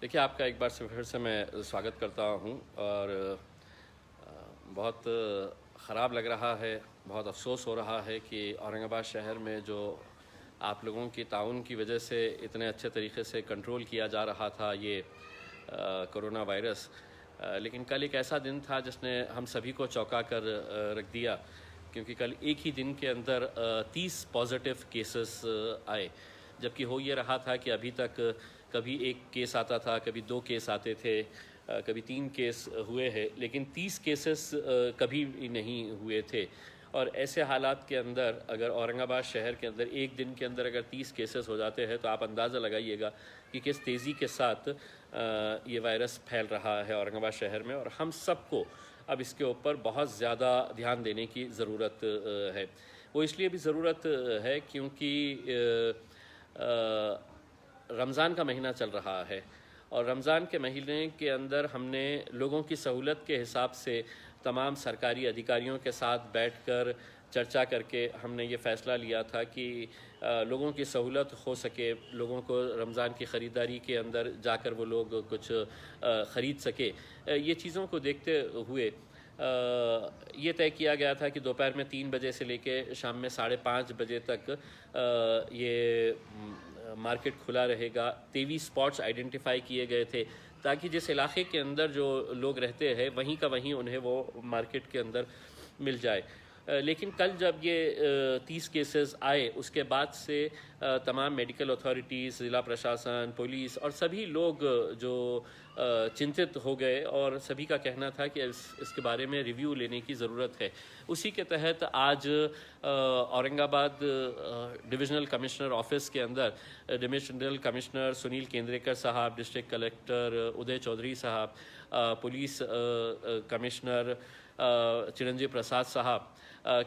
देखिए, आपका एक बार से फिर से मैं स्वागत करता हूं और बहुत ख़राब लग रहा है, बहुत अफसोस हो रहा है कि औरंगाबाद शहर में जो आप लोगों की ताउन की वजह से इतने अच्छे तरीके से कंट्रोल किया जा रहा था ये कोरोना वायरस, लेकिन कल एक ऐसा दिन था जिसने हम सभी को चौंका कर रख दिया, क्योंकि कल एक ही दिन के अंदर 30 पॉजिटिव केसेस आए। जबकि हो ये रहा था कि अभी तक कभी एक केस आता था, कभी 2 केस आते थे, कभी 3 केस हुए हैं, लेकिन 30 केसेस कभी नहीं हुए थे। और ऐसे हालात के अंदर अगर औरंगाबाद शहर के अंदर एक दिन के अंदर अगर 30 केसेस हो जाते हैं तो आप अंदाज़ा लगाइएगा कि किस तेज़ी के साथ ये वायरस फैल रहा है औरंगाबाद शहर में। और हम सबको अब इसके ऊपर बहुत ज़्यादा ध्यान देने की ज़रूरत है। वो इसलिए भी ज़रूरत है क्योंकि रमज़ान का महीना चल रहा है और रमज़ान के महीने के अंदर हमने लोगों की सहूलत के हिसाब से तमाम सरकारी अधिकारियों के साथ बैठकर चर्चा करके हमने ये फ़ैसला लिया था कि लोगों की सहूलत हो सके, लोगों को रमज़ान की ख़रीदारी के अंदर जाकर वो लोग कुछ ख़रीद सके। ये चीज़ों को देखते हुए ये तय किया गया था कि दोपहर में 3 बजे से लेके शाम में 5:30 बजे तक ये मार्केट खुला रहेगा। 23 स्पॉट्स आइडेंटिफाई किए गए थे ताकि जिस इलाके के अंदर जो लोग रहते हैं वहीं का वहीं उन्हें वो मार्केट के अंदर मिल जाए। लेकिन कल जब ये 30 केसेस आए उसके बाद से तमाम मेडिकल अथॉरिटीज़, ज़िला प्रशासन, पुलिस और सभी लोग जो चिंतित हो गए और सभी का कहना था कि इसके बारे में रिव्यू लेने की ज़रूरत है। उसी के तहत आज औरंगाबाद डिविजनल कमिश्नर ऑफिस के अंदर डिविजनल कमिश्नर सुनील केंद्रेकर साहब, डिस्ट्रिक्ट कलेक्टर उदय चौधरी साहब, पुलिस कमिश्नर चिरंजीव प्रसाद साहब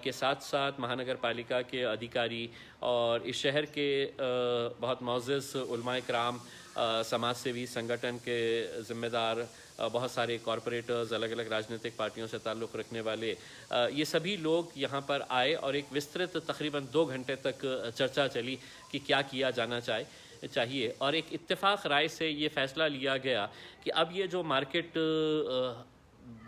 के साथ साथ महानगर पालिका के अधिकारी और इस शहर के बहुत मोअज़्ज़ज़ उलमाए कराम, समाज सेवी संगठन के ज़िम्मेदार, बहुत सारे कॉरपोरेटर्स, अलग अलग राजनीतिक पार्टियों से ताल्लुक़ रखने वाले, ये सभी लोग यहाँ पर आए और एक विस्तृत तकरीबन 2 घंटे तक चर्चा चली कि क्या किया जाना चाहिए। और एक इत्तेफाक राय से ये फ़ैसला लिया गया कि अब ये जो मार्केट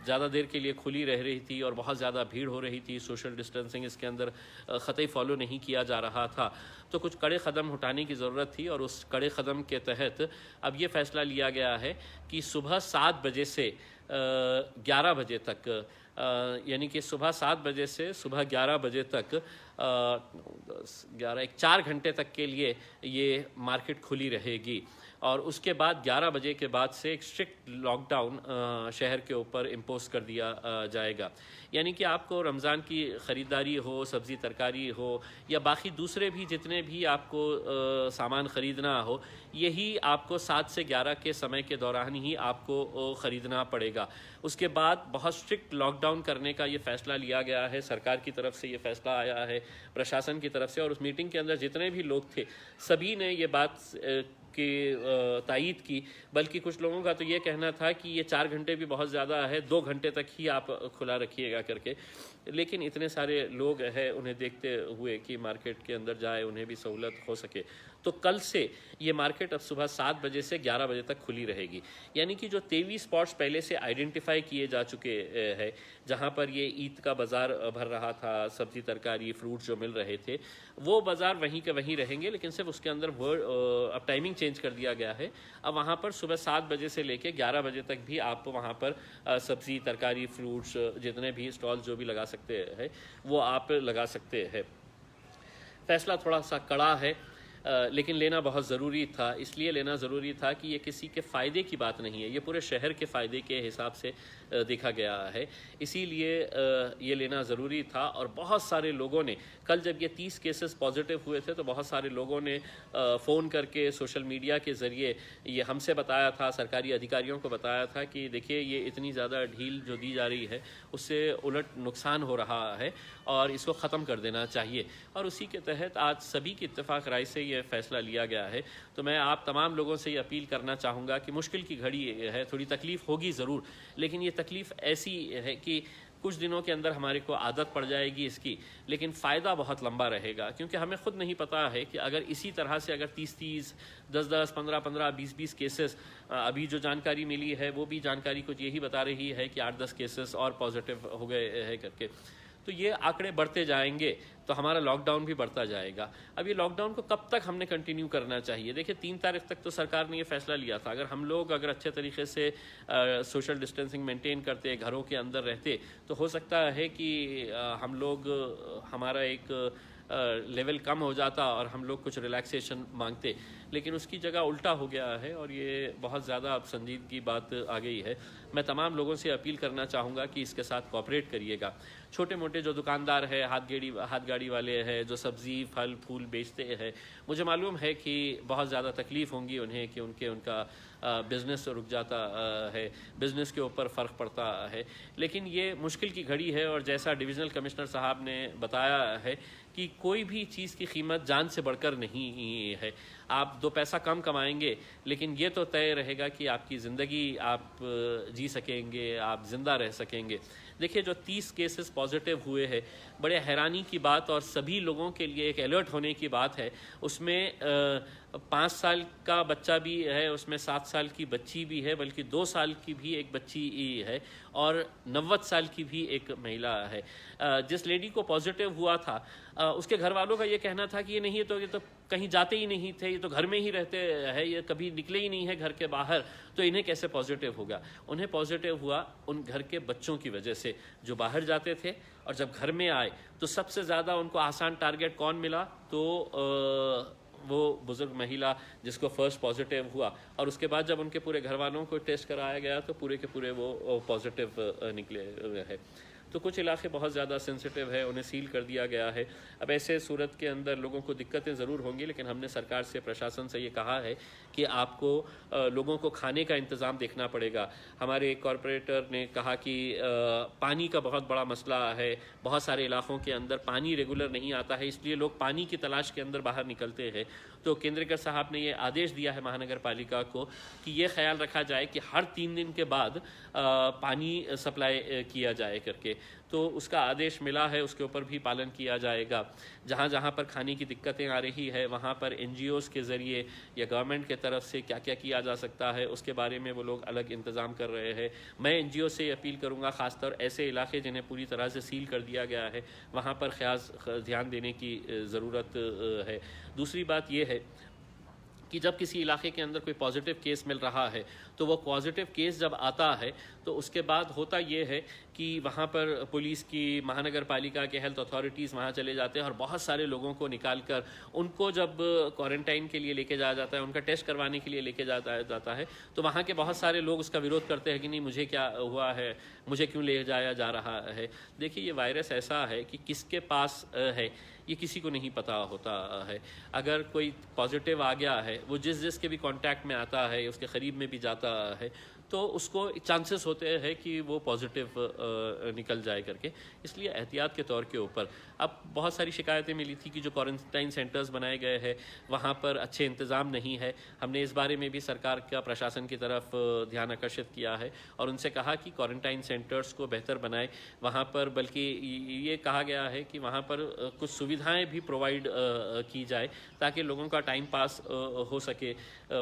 ज़्यादा देर के लिए खुली रह रही थी और बहुत ज़्यादा भीड़ हो रही थी, सोशल डिस्टेंसिंग इसके अंदर क़तई फॉलो नहीं किया जा रहा था, तो कुछ कड़े क़दम उठाने की ज़रूरत थी। और उस कड़े क़दम के तहत अब ये फ़ैसला लिया गया है कि सुबह 7 बजे से 11 बजे तक, यानी कि सुबह 7 बजे से सुबह 11 बजे तक 4 घंटे तक के लिए ये मार्केट खुली रहेगी। और उसके बाद 11 बजे के बाद से एक स्ट्रिक्ट लॉकडाउन शहर के ऊपर इम्पोज कर दिया जाएगा। यानी कि आपको रमज़ान की ख़रीदारी हो, सब्ज़ी तरकारी हो या बाकी दूसरे भी जितने भी आपको सामान ख़रीदना हो, यही आपको 7 से 11 के समय के दौरान ही आपको ख़रीदना पड़ेगा। उसके बाद बहुत स्ट्रिक्ट लॉकडाउन करने का ये फ़ैसला लिया गया है, सरकार की तरफ से ये फ़ैसला आया है, प्रशासन की तरफ से। और उस मीटिंग के अंदर जितने भी लोग थे सभी ने ये बात की तायीद की, बल्कि कुछ लोगों का तो ये कहना था कि ये 4 घंटे भी बहुत ज़्यादा है, 2 घंटे तक ही आप खुला रखिएगा करके। लेकिन इतने सारे लोग हैं, उन्हें देखते हुए कि मार्केट के अंदर जाए, उन्हें भी सहूलत हो सके, तो कल से ये मार्केट अब सुबह 7 बजे से 11 बजे तक खुली रहेगी। यानी कि जो 23 स्पॉट्स पहले से आइडेंटिफाई किए जा चुके हैं, जहाँ पर ये ईद का बाज़ार भर रहा था, सब्ज़ी तरकारी फ्रूट जो मिल रहे थे, वो बाज़ार वहीं के वहीं रहेंगे, लेकिन सिर्फ उसके अंदर अब टाइमिंग चेंज कर दिया गया है। अब वहाँ पर सुबह 7 बजे से लेकर 11 बजे तक भी आप वहाँ पर सब्ज़ी तरकारी फ्रूट्स जितने भी स्टॉल जो भी लगा सकते हैं वो आप लगा सकते हैं। फ़ैसला थोड़ा सा कड़ा है, लेकिन लेना बहुत ज़रूरी था। इसलिए लेना ज़रूरी था कि ये किसी के फ़ायदे की बात नहीं है, ये पूरे शहर के फ़ायदे के हिसाब से देखा गया है, इसीलिए ये लेना ज़रूरी था। और बहुत सारे लोगों ने कल जब ये 30 केसेस पॉजिटिव हुए थे तो बहुत सारे लोगों ने फ़ोन करके सोशल मीडिया के ज़रिए ये हमसे बताया था, सरकारी अधिकारियों को बताया था कि देखिए ये इतनी ज़्यादा ढील जो दी जा रही है उससे उलट नुकसान हो रहा है और इसको ख़त्म कर देना चाहिए। और उसी के तहत आज सभी की इत्तेफाक राय से ये फ़ैसला लिया गया है। तो मैं आप तमाम लोगों से ये अपील करना चाहूँगा कि मुश्किल की घड़ी है, थोड़ी तकलीफ़ होगी ज़रूर, लेकिन ये तकलीफ़ ऐसी है कि कुछ दिनों के अंदर हमारे को आदत पड़ जाएगी इसकी, लेकिन फ़ायदा बहुत लंबा रहेगा, क्योंकि हमें ख़ुद नहीं पता है कि अगर इसी तरह से अगर 30-30, 10-10, 15-15, 20-20 केसेस, अभी जो जानकारी मिली है वो भी जानकारी कुछ यही बता रही है कि 8-10 केसेस और पॉजिटिव हो गए हैं करके, तो ये आंकड़े बढ़ते जाएंगे तो हमारा लॉकडाउन भी बढ़ता जाएगा। अब ये लॉकडाउन को कब तक हमने कंटिन्यू करना चाहिए? देखिए 3 तारीख तक तो सरकार ने ये फैसला लिया था। अगर हम लोग अगर अच्छे तरीके से सोशल डिस्टेंसिंग मेंटेन करते, घरों के अंदर रहते, तो हो सकता है कि हम लोग हमारा एक लेवल कम हो जाता और हम लोग कुछ रिलैक्सेशन मांगते, लेकिन उसकी जगह उल्टा हो गया है और ये बहुत ज़्यादा अब संजीदगी की बात आ गई है। मैं तमाम लोगों से अपील करना चाहूँगा कि इसके साथ कोऑपरेट करिएगा। छोटे मोटे जो दुकानदार है, हाथ गाड़ी वाले हैं, जो सब्ज़ी फल फूल बेचते हैं, मुझे मालूम है कि बहुत ज़्यादा तकलीफ़ होंगी उन्हें कि उनका बिज़नेस रुक जाता है, बिज़नेस के ऊपर फ़र्क पड़ता है, लेकिन ये मुश्किल की घड़ी है। और जैसा डिविज़नल कमिश्नर साहब ने बताया है कि कोई भी चीज़ की कीमत जान से बढ़कर नहीं है। आप 2 पैसा कम कमाएंगे, लेकिन ये तो तय रहेगा कि आपकी ज़िंदगी आप जी सकेंगे, आप ज़िंदा रह सकेंगे। देखिए जो 30 केसेस पॉजिटिव हुए हैं, बड़े हैरानी की बात और सभी लोगों के लिए एक अलर्ट होने की बात है। उसमें 5 साल का बच्चा भी है, उसमें 7 साल की बच्ची भी है, बल्कि 2 साल की भी एक बच्ची है और 90 साल की भी एक महिला है। जिस लेडी को पॉजिटिव हुआ था, उसके घर वालों का ये कहना था कि ये तो कहीं जाते ही नहीं थे, ये तो घर में ही रहते हैं, ये कभी निकले ही नहीं है घर के बाहर, तो इन्हें कैसे पॉजिटिव होगा? उन्हें पॉजिटिव हुआ उन घर के बच्चों की वजह से जो बाहर जाते थे, और जब घर में आए तो सबसे ज़्यादा उनको आसान टारगेट कौन मिला? तो वो बुज़ुर्ग महिला जिसको फर्स्ट पॉजिटिव हुआ, और उसके बाद जब उनके पूरे घर वालों को टेस्ट कराया गया तो पूरे के पूरे वो पॉजिटिव निकले हैं। तो कुछ इलाके बहुत ज़्यादा सेंसिटिव है, उन्हें सील कर दिया गया है। अब ऐसे सूरत के अंदर लोगों को दिक्कतें ज़रूर होंगी, लेकिन हमने सरकार से, प्रशासन से ये कहा है कि आपको लोगों को खाने का इंतज़ाम देखना पड़ेगा। हमारे एक कॉरपोरेटर ने कहा कि पानी का बहुत बड़ा मसला है, बहुत सारे इलाकों के अंदर पानी रेगुलर नहीं आता है, इसलिए लोग पानी की तलाश के अंदर बाहर निकलते हैं। तो केंद्रीय साहब ने ये आदेश दिया है महानगर पालिका को कि ये ख्याल रखा जाए कि हर 3 दिन के बाद पानी सप्लाई किया जाए करके। तो उसका आदेश मिला है, उसके ऊपर भी पालन किया जाएगा। जहाँ जहाँ पर खाने की दिक्कतें आ रही है, वहाँ पर NGOs के ज़रिए या गवर्नमेंट के तरफ से क्या क्या किया जा सकता है, उसके बारे में वो लोग अलग इंतज़ाम कर रहे हैं। मैं NGO से अपील करूँगा, ख़ासतौर ऐसे इलाके जिन्हें पूरी तरह से सील कर दिया गया है, वहाँ पर ख़ास ध्यान देने की ज़रूरत है। दूसरी बात ये है कि जब किसी इलाके के अंदर कोई पॉजिटिव केस मिल रहा है, तो वो पॉजिटिव केस जब आता है तो उसके बाद होता ये है कि वहाँ पर पुलिस की, महानगर पालिका के हेल्थ अथॉरिटीज़ वहाँ चले जाते हैं और बहुत सारे लोगों को निकाल कर उनको जब क्वारंटाइन के लिए लेके जाया जाता है, उनका टेस्ट करवाने के लिए लेके जाता है, तो वहाँ के बहुत सारे लोग उसका विरोध करते हैं कि नहीं, मुझे क्या हुआ है, मुझे क्यों ले जाया जा रहा है। देखिए ये वायरस ऐसा है कि किसके पास है ये किसी को नहीं पता होता है। अगर कोई पॉजिटिव आ गया है, वो जिसके भी कांटेक्ट में आता है, उसके करीब में भी जाता है, तो उसको चांसेस होते हैं कि वो पॉजिटिव निकल जाए करके। इसलिए एहतियात के तौर के ऊपर अब बहुत सारी शिकायतें मिली थी कि जो क्वारंटाइन सेंटर्स बनाए गए हैं वहाँ पर अच्छे इंतज़ाम नहीं है। हमने इस बारे में भी सरकार का, प्रशासन की तरफ ध्यान आकर्षित किया है और उनसे कहा कि क्वारंटाइन सेंटर्स को बेहतर बनाए। वहाँ पर बल्कि ये कहा गया है कि वहाँ पर कुछ सुविधाएँ भी प्रोवाइड की जाए ताकि लोगों का टाइम पास हो सके।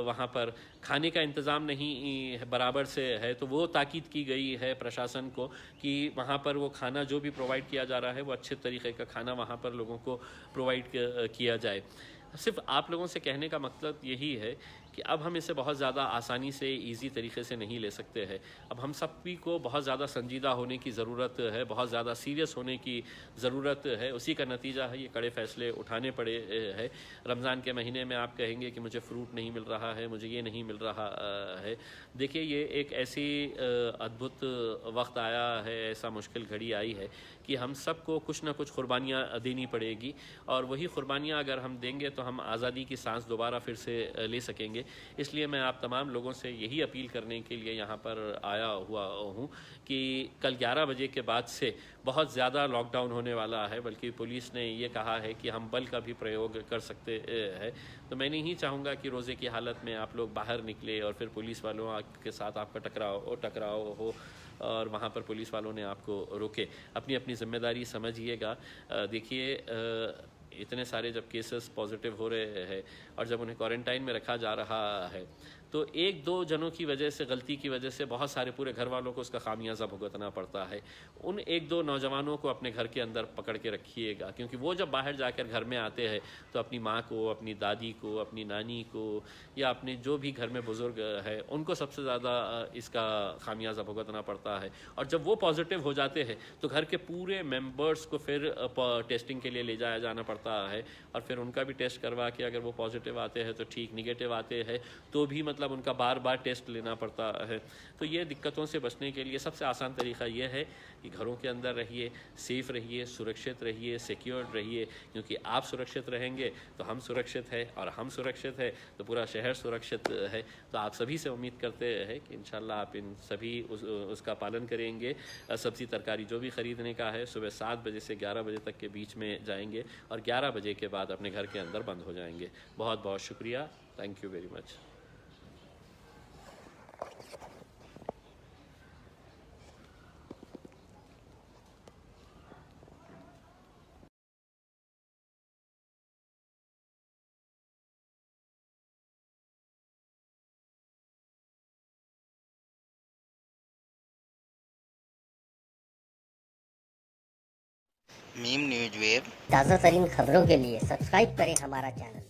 वहाँ पर खाने का इंतज़ाम नहीं बराबर से है, तो वो ताकीद की गई है प्रशासन को कि वहाँ पर वो खाना जो भी प्रोवाइड किया जा रहा है वो अच्छे तरीके का खाना वहाँ पर लोगों को प्रोवाइड किया जाए। सिर्फ आप लोगों से कहने का मतलब यही है कि अब हम इसे बहुत ज़्यादा आसानी से, ईज़ी तरीके से नहीं ले सकते हैं। अब हम सभी को बहुत ज़्यादा संजीदा होने की ज़रूरत है, बहुत ज़्यादा सीरियस होने की ज़रूरत है। उसी का नतीजा है ये कड़े फ़ैसले उठाने पड़े हैं। रमज़ान के महीने में आप कहेंगे कि मुझे फ्रूट नहीं मिल रहा है, मुझे ये नहीं मिल रहा है। देखिए ये एक ऐसी अद्भुत वक्त आया है, ऐसा मुश्किल घड़ी आई है कि हम सबको कुछ ना कुछ कुर्बानियाँ देनी पड़ेगी और वही कुर्बानियाँ अगर हम देंगे तो हम आज़ादी की सांस दोबारा फिर से ले सकेंगे। इसलिए मैं आप तमाम लोगों से यही अपील करने के लिए यहाँ पर आया हुआ हूँ कि कल 11 बजे के बाद से बहुत ज़्यादा लॉकडाउन होने वाला है, बल्कि पुलिस ने ये कहा है कि हम बल का भी प्रयोग कर सकते हैं। तो मैं नहीं चाहूँगा कि रोज़े की हालत में आप लोग बाहर निकले और फिर पुलिस वालों के साथ आपका टकराव हो और वहाँ पर पुलिस वालों ने आपको रोके। अपनी अपनी जिम्मेदारी समझिएगा। देखिए इतने सारे जब केसेस पॉजिटिव हो रहे हैं और जब उन्हें क्वारंटाइन में रखा जा रहा है तो एक दो जनों की वजह से, गलती की वजह से बहुत सारे पूरे घर वालों को उसका खामियाजा भुगतना पड़ता है। उन एक दो नौजवानों को अपने घर के अंदर पकड़ के रखिएगा, क्योंकि वो जब बाहर जाकर घर में आते हैं तो अपनी माँ को, अपनी दादी को, अपनी नानी को या अपने जो भी घर में बुज़ुर्ग है उनको सबसे ज़्यादा इसका खामियाजा भुगतना पड़ता है। और जब वो पॉजिटिव हो जाते हैं तो घर के पूरे मेंबर्स को फिर टेस्टिंग के लिए ले जाया जाना पड़ता है और फिर उनका भी टेस्ट करवा के अगर वो पॉजिटिव आते हैं तो ठीक, निगेटिव आते हैं तो भी मतलब उनका बार बार टेस्ट लेना पड़ता है। तो ये दिक्कतों से बचने के लिए सबसे आसान तरीका ये है कि घरों के अंदर रहिए, सेफ रहिए, सुरक्षित रहिए, सिक्योर्ड रहिए, क्योंकि आप सुरक्षित रहेंगे तो हम सुरक्षित हैं और हम सुरक्षित है तो पूरा शहर सुरक्षित है। तो आप सभी से उम्मीद करते हैं कि इंशाल्लाह आप इन सभी उसका पालन करेंगे। सब्ज़ी तरकारी जो भी ख़रीदने का है सुबह 7 बजे से 11 बजे तक के बीच में जाएंगे और 11 बजे के बाद अपने घर के अंदर बंद हो जाएंगे। बहुत बहुत शुक्रिया। Thank you very much. Meme news web ताज़ा तरीन खबरों के लिए सब्सक्राइब करें हमारा चैनल।